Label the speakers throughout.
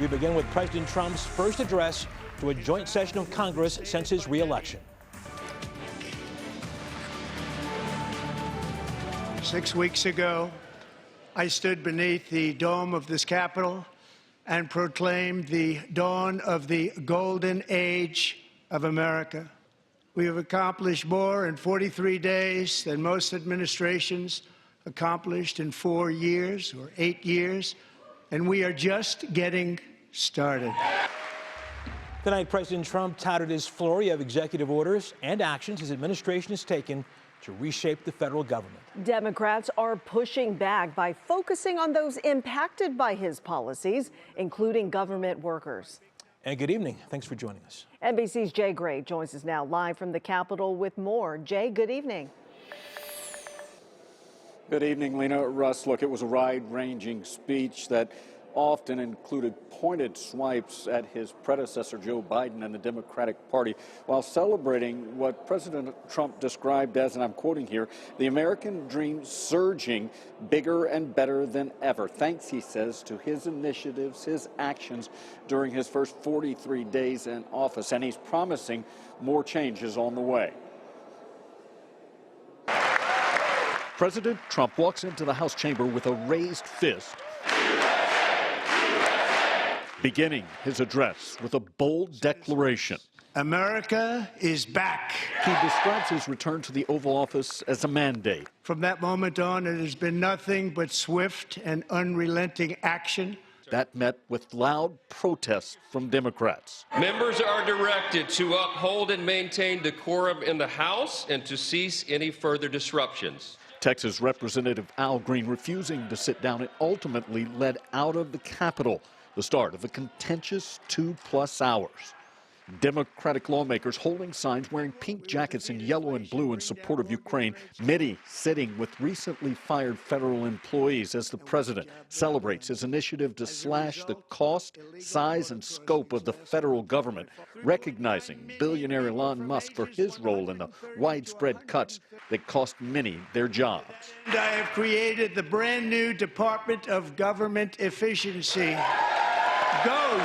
Speaker 1: We begin with President Trump's first address to a joint session of Congress since his re-election.
Speaker 2: 6 weeks ago, I stood beneath the dome of this Capitol and proclaimed the dawn of the golden age of America. We have accomplished more in 43 days than most administrations accomplished in 4 years or 8 years, and we are just getting started.
Speaker 1: Tonight, President Trump touted his flurry of executive orders and actions his administration has taken to reshape the federal government.
Speaker 3: Democrats are pushing back by focusing on those impacted by his policies, including government workers.
Speaker 1: And good evening. Thanks for joining us.
Speaker 3: NBC's Jay Gray joins us now live from the Capitol with more. Jay, good evening.
Speaker 4: Good evening, Lena. Russ, look, it was a wide-ranging speech that often included pointed swipes at his predecessor, Joe Biden, and the Democratic Party, while celebrating what President Trump described as, and I'm quoting here, the American dream surging bigger and better than ever, thanks, he says, to his initiatives, his actions during his first 43 days in office, and he's promising more changes on the way. President Trump walks into the House chamber with a raised fist, beginning his address with a bold declaration.
Speaker 2: America is back.
Speaker 4: He describes his return to the Oval Office as a mandate.
Speaker 2: From that moment on, it has been nothing but swift and unrelenting action.
Speaker 4: That met with loud protests from Democrats.
Speaker 5: Members are directed to uphold and maintain decorum in the House and to cease any further disruptions.
Speaker 4: Texas Representative Al Green refusing to sit down and ultimately led out of the Capitol, the start of a contentious 2+ hours. Democratic lawmakers holding signs wearing pink jackets in yellow and blue in support of Ukraine, many sitting with recently fired federal employees as the president celebrates his initiative to slash the cost, size, and scope of the federal government, recognizing billionaire Elon Musk for his role in the widespread cuts that cost many their jobs.
Speaker 2: And I have created the brand new Department of Government Efficiency, DOGE,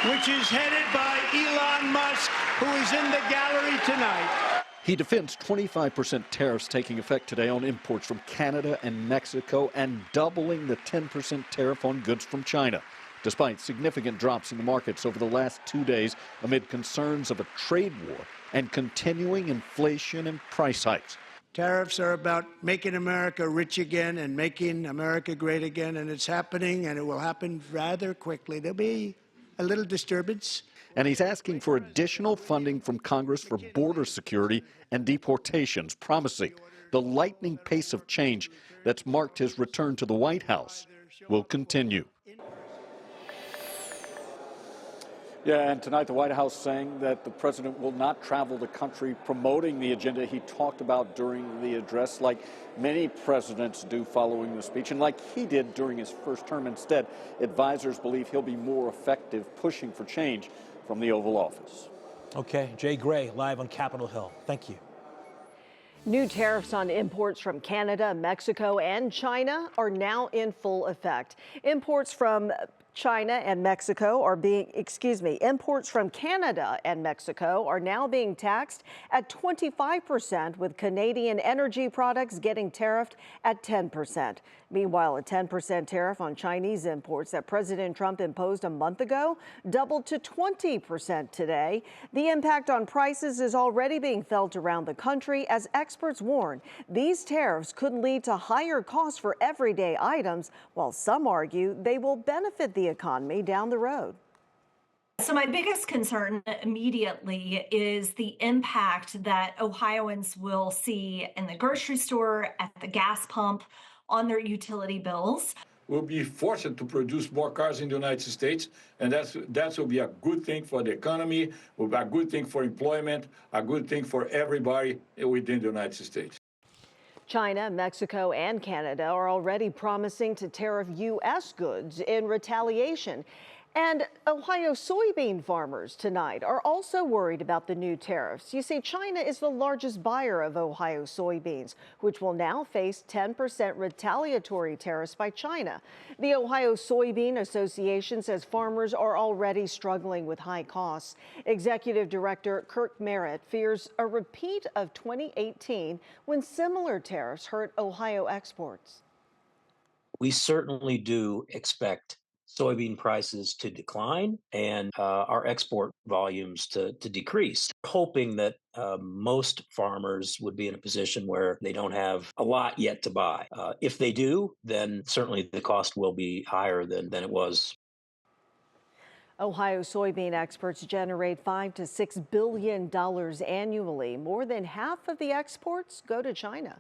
Speaker 2: which is headed by Elon Musk, who is in the gallery tonight.
Speaker 4: He defends 25% tariffs taking effect today on imports from Canada and Mexico and doubling the 10% tariff on goods from China, despite significant drops in the markets over the last 2 days amid concerns of a trade war and continuing inflation and price hikes.
Speaker 2: Tariffs are about making America rich again and making America great again, and it's happening, and it will happen rather quickly. There'll be a little disturbance.
Speaker 4: And he's asking for additional funding from Congress for border security and deportations, promising the lightning pace of change that's marked his return to the White House will continue. Yeah, and tonight the White House saying that the president will not travel the country promoting the agenda he talked about during the address, like many presidents do following the speech, and like he did during his first term. Instead, advisors believe he'll be more effective pushing for change from the Oval Office.
Speaker 1: Okay, Jay Gray, live on Capitol Hill. Thank you.
Speaker 3: New tariffs on imports from Canada, Mexico, and China are now in full effect. Imports from China and Mexico are imports from Canada and Mexico are now being taxed at 25%, with Canadian energy products getting tariffed at 10%. Meanwhile, a 10% tariff on Chinese imports that President Trump imposed a month ago doubled to 20% today. The impact on prices is already being felt around the country as experts warn these tariffs could lead to higher costs for everyday items, while some argue they will benefit the economy down the road.
Speaker 6: So my biggest concern immediately is the impact that Ohioans will see in the grocery store, at the gas pump, on their utility bills.
Speaker 7: We'll be forced to produce more cars in the United States, and that will be a good thing for the economy, will be a good thing for employment, a good thing for everybody within the United States.
Speaker 3: China, Mexico, and Canada are already promising to tariff U.S. goods in retaliation. And Ohio soybean farmers tonight are also worried about the new tariffs. You see, China is the largest buyer of Ohio soybeans, which will now face 10% retaliatory tariffs by China. The Ohio Soybean Association says farmers are already struggling with high costs. Executive Director Kirk Merritt fears a repeat of 2018 when similar tariffs hurt Ohio exports.
Speaker 8: We certainly do expect soybean prices to decline and our export volumes to decrease, hoping that most farmers would be in a position where they don't have a lot yet to buy. If they do, then certainly the cost will be higher than it was.
Speaker 3: Ohio soybean exports generate $5 to $6 billion annually. More than half of the exports go to China.